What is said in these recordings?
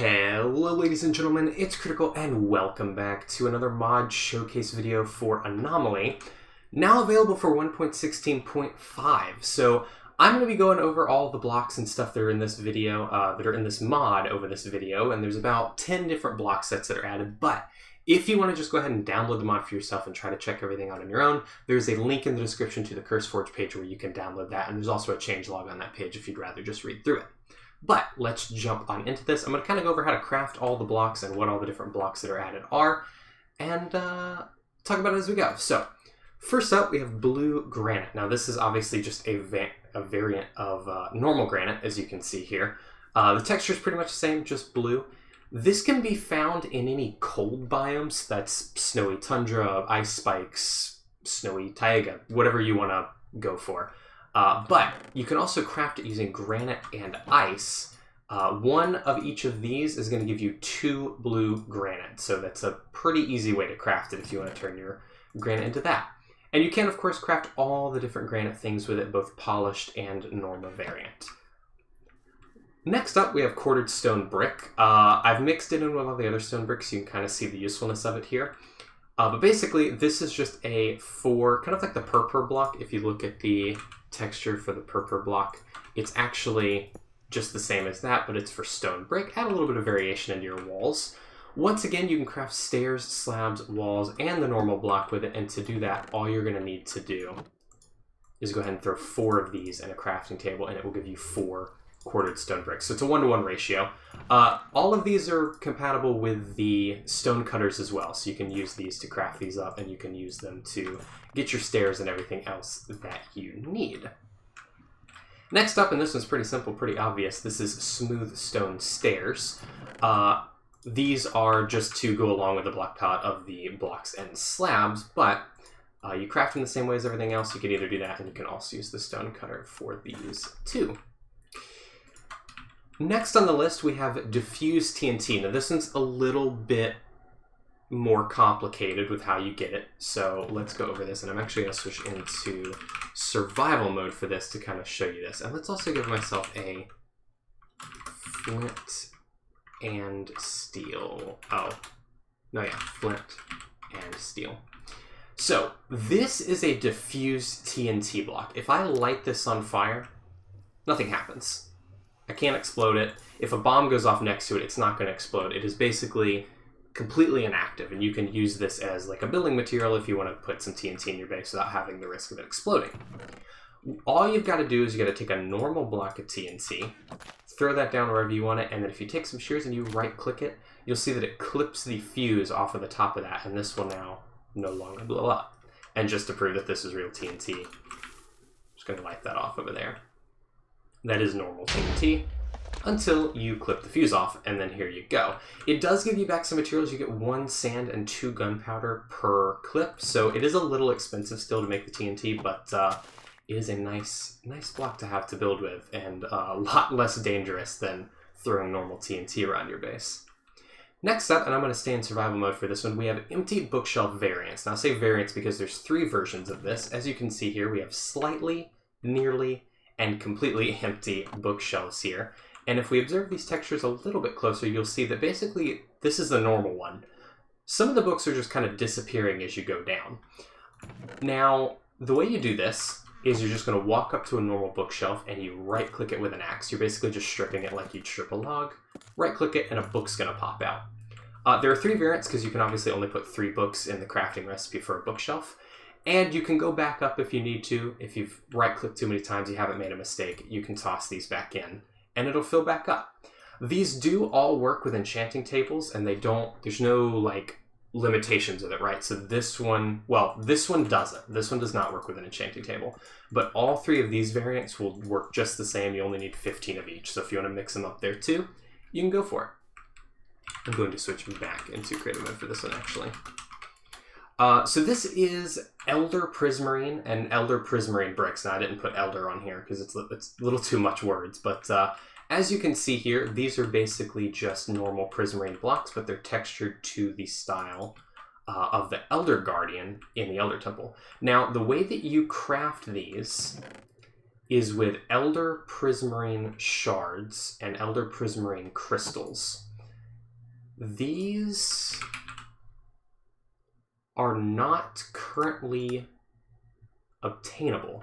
Hello ladies and gentlemen, it's Critical and welcome back to another mod showcase video for Anomaly, now available for 1.16.5. So I'm going to be going over all the blocks and stuff that are in this video, that are in this mod over this video, and there's about 10 different block sets that are added, but if you want to just go ahead and download the mod for yourself and try to check everything out on your own, there's a link in the description to the CurseForge page where you can download that, and there's also a changelog on that page if you'd rather just read through it. But let's jump on into this. I'm going to kind of go over how to craft all the blocks and what all the different blocks that are added are, and talk about it as we go. So, first up, we have blue granite. Now, this is obviously just a variant of normal granite, as you can see here. The texture is pretty much the same, just blue. This can be found in any cold biomes. That's snowy tundra, ice spikes, snowy taiga, whatever you want to go for. But you can also craft it using granite and ice. One of each of these is going to give you 2 blue granite. So that's a pretty easy way to craft it if you want to turn your granite into that. And you can, of course, craft all the different granite things with it, both polished and normal variant. Next up, we have quartered stone brick. I've mixed it in with all the other stone bricks, so you can kind of see the usefulness of it here. But basically, this is just a kind of like the purpur block. If you look at the texture for the purpur block, it's actually just the same as that, but it's for stone brick. Add a little bit of variation into your walls. Once again, you can craft stairs, slabs, walls, and the normal block with it, and to do that, all you're going to need to do is go ahead and throw 4 of these in a crafting table, and it will give you 4 quartered stone bricks. So it's a 1-to-1 ratio. All of these are compatible with the stone cutters as well, so you can use these to craft these up, and you can use them to get your stairs and everything else that you need. Next up, and this one's pretty simple, pretty obvious, this is smooth stone stairs. These are just to go along with the block palette of the blocks and slabs, but you craft them the same way as everything else. You can either do that, and you can also use the stone cutter for these too. Next on the list, we have Diffuse Tnt. Now, this one's a little bit more complicated with how you get it, so let's go over this. And I'm actually going to switch into survival mode for this to kind of show you this. And let's also give myself a flint and steel. Oh, no, yeah, flint and steel. So, this is a Diffuse Tnt block. If I light this on fire, nothing happens. I can't explode it. If a bomb goes off next to it, it's not going to explode. It is basically completely inactive, and you can use this as like a building material if you want to put some TNT in your base without having the risk of it exploding. All you've got to do is you got to take a normal block of TNT, throw that down wherever you want it, and then if you take some shears and you right-click it, you'll see that it clips the fuse off of the top of that, and this will now no longer blow up. And just to prove that this is real TNT, I'm just going to light that off over there. That is normal TNT until you clip the fuse off, and then here you go. It does give you back some materials. You get 1 sand and 2 gunpowder per clip, so it is a little expensive still to make the TNT, but it is a nice block to have to build with, and a lot less dangerous than throwing normal TNT around your base. Next up, and I'm going to stay in survival mode for this one, we have empty bookshelf variants. Now I say variants because there's 3 versions of this. As you can see here, we have slightly, nearly, and completely empty bookshelves here. And if we observe these textures a little bit closer, you'll see that basically this is the normal one. Some of the books are just kind of disappearing as you go down. Now, the way you do this is you're just going to walk up to a normal bookshelf and you right-click it with an axe. You're basically just stripping it like you'd strip a log. Right-click it and a book's going to pop out. There are 3 variants because you can obviously only put 3 books in the crafting recipe for a bookshelf. And you can go back up if you need to. If you've right-clicked too many times, you haven't made a mistake, you can toss these back in, and it'll fill back up. These do all work with enchanting tables, and there's no, like, limitations with it, right? So this one doesn't. This one does not work with an enchanting table. But all 3 of these variants will work just the same. You only need 15 of each. So if you want to mix them up there too, you can go for it. I'm going to switch back into creative mode for this one, actually. So this is Elder Prismarine and Elder Prismarine bricks. Now, I didn't put Elder on here because it's a little too much words, but as you can see here, these are basically just normal Prismarine blocks, but they're textured to the style of the Elder Guardian in the Elder Temple. Now, the way that you craft these is with Elder Prismarine shards and Elder Prismarine crystals. these are not currently obtainable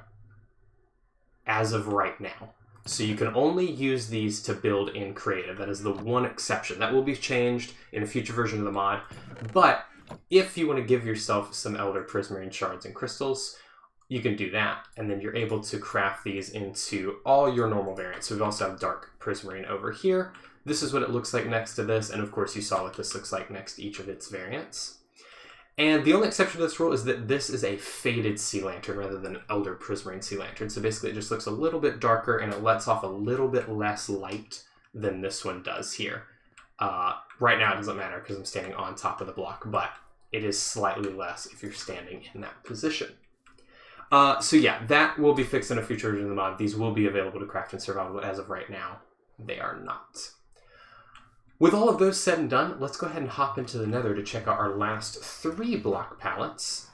as of right now. So you can only use these to build in creative. That is the one exception. That will be changed in a future version of the mod. But if you want to give yourself some Elder Prismarine shards and crystals, you can do that. And then you're able to craft these into all your normal variants. So we also have Dark Prismarine over here. This is what it looks like next to this. And of course you saw what this looks like next to each of its variants. And the only exception to this rule is that this is a faded sea lantern rather than an Elder Prismarine sea lantern. So basically it just looks a little bit darker and it lets off a little bit less light than this one does here. Right now it doesn't matter because I'm standing on top of the block, but it is slightly less if you're standing in that position. So yeah, that will be fixed in a future version of the mod. These will be available to craft and survival, but as of right now, they are not. With all of those said and done, let's go ahead and hop into the Nether to check out our last 3 block palettes.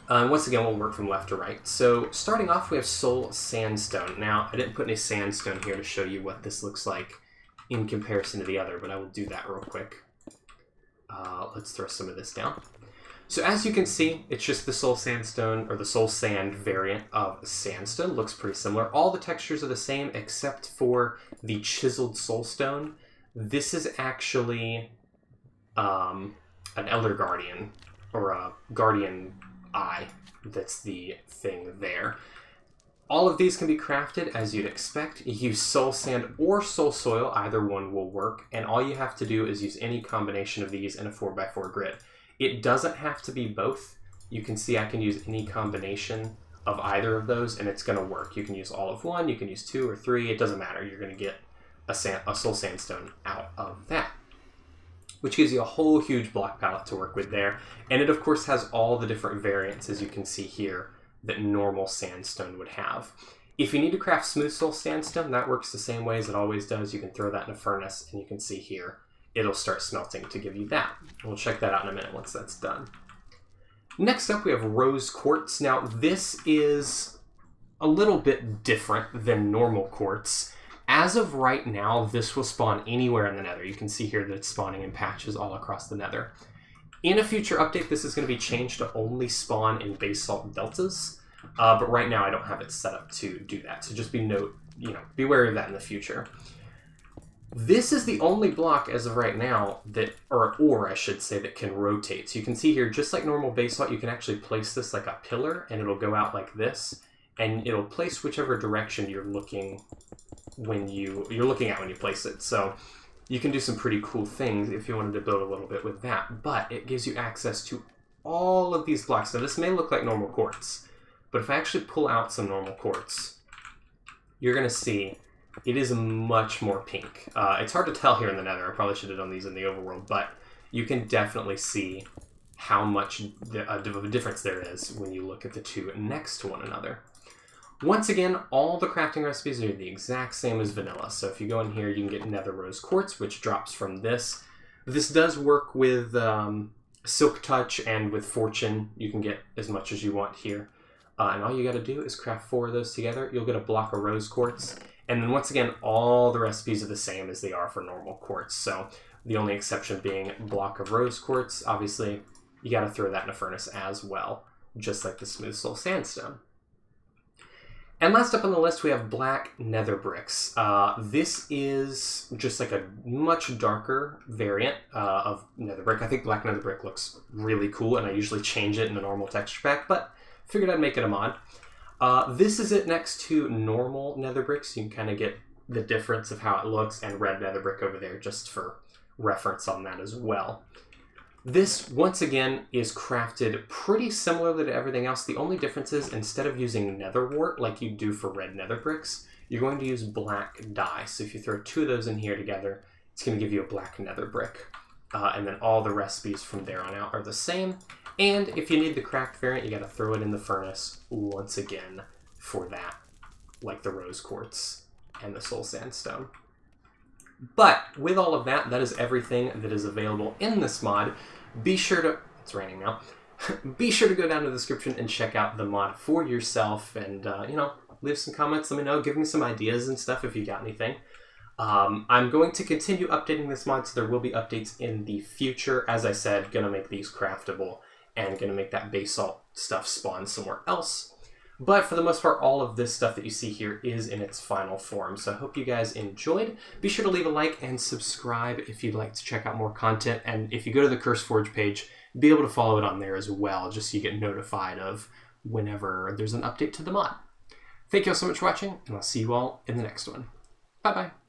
And once again, we'll work from left to right. So starting off, we have Soul Sandstone. Now, I didn't put any sandstone here to show you what this looks like in comparison to the other, but I will do that real quick. Let's throw some of this down. So as you can see, it's just the Soul Sandstone, or the Soul Sand variant of Sandstone. Looks pretty similar. All the textures are the same except for the Chiseled Soulstone. This is actually an Elder Guardian, or a Guardian Eye. That's the thing there. All of these can be crafted as you'd expect. You use Soul Sand or Soul Soil, either one will work, and all you have to do is use any combination of these in a 4x4 grid. It doesn't have to be both. You can see I can use any combination of either of those, and it's going to work. You can use all of one, you can use 2 or 3, it doesn't matter. You're going to get a Soul Sandstone out of that, which gives you a whole huge block palette to work with there. And it of course has all the different variants, as you can see here, that normal sandstone would have. If you need to craft Smooth Soul Sandstone, that works the same way as it always does. You can throw that in a furnace, and you can see here it'll start smelting to give you that. We'll check that out in a minute once that's done. Next up, we have Rose Quartz. Now this is a little bit different than normal quartz. As of right now, this will spawn anywhere in the Nether. You can see here that it's spawning in patches all across the Nether. In a future update, this is going to be changed to only spawn in basalt deltas, but right now I don't have it set up to do that. So just be wary of that in the future. This is the only block as of right now that, or I should say, that can rotate. So you can see here, just like normal basalt, you can actually place this like a pillar, and it'll go out like this, and it'll place whichever direction you're looking when you're looking at when you place it. So you can do some pretty cool things if you wanted to build a little bit with that, but it gives you access to all of these blocks. Now this may look like normal quartz, but if I actually pull out some normal quartz, you're going to see it is much more pink. It's hard to tell here in the Nether. I probably should have done these in the overworld, but you can definitely see how much of a difference there is when you look at the two next to one another. Once again, all the crafting recipes are the exact same as vanilla. So if you go in here, you can get Nether Rose Quartz, which drops from this. This does work with Silk Touch and with Fortune. You can get as much as you want here. And all you got to do is craft 4 of those together. You'll get a block of Rose Quartz. And then once again, all the recipes are the same as they are for normal quartz. So the only exception being block of Rose Quartz. Obviously, you got to throw that in a furnace as well, just like the Smooth Soul Sandstone. And last up on the list, we have Black Nether Bricks. This is just like a much darker variant of Nether Brick. I think Black Nether Brick looks really cool, and I usually change it in the normal texture pack, but figured I'd make it a mod. This is it next to normal Nether Bricks. You can kind of get the difference of how it looks, and red Nether Brick over there, just for reference on that as well. This, once again, is crafted pretty similarly to everything else. The only difference is, instead of using nether wart like you do for red nether bricks, you're going to use black dye. So if you throw 2 of those in here together, it's going to give you a black nether brick. And then all the recipes from there on out are the same. And if you need the cracked variant, you got to throw it in the furnace once again for that, like the Rose Quartz and the Soul Sandstone. But with all of that, that is everything that is available in this mod. Be sure to, it's raining now, be sure to go down to the description and check out the mod for yourself, and, leave some comments, let me know, give me some ideas and stuff if you got anything. I'm going to continue updating this mod, so there will be updates in the future. As I said, going to make these craftable and going to make that basalt stuff spawn somewhere else. But for the most part, all of this stuff that you see here is in its final form. So I hope you guys enjoyed. Be sure to leave a like and subscribe if you'd like to check out more content. And if you go to the CurseForge page, be able to follow it on there as well, just so you get notified of whenever there's an update to the mod. Thank you all so much for watching, and I'll see you all in the next one. Bye-bye.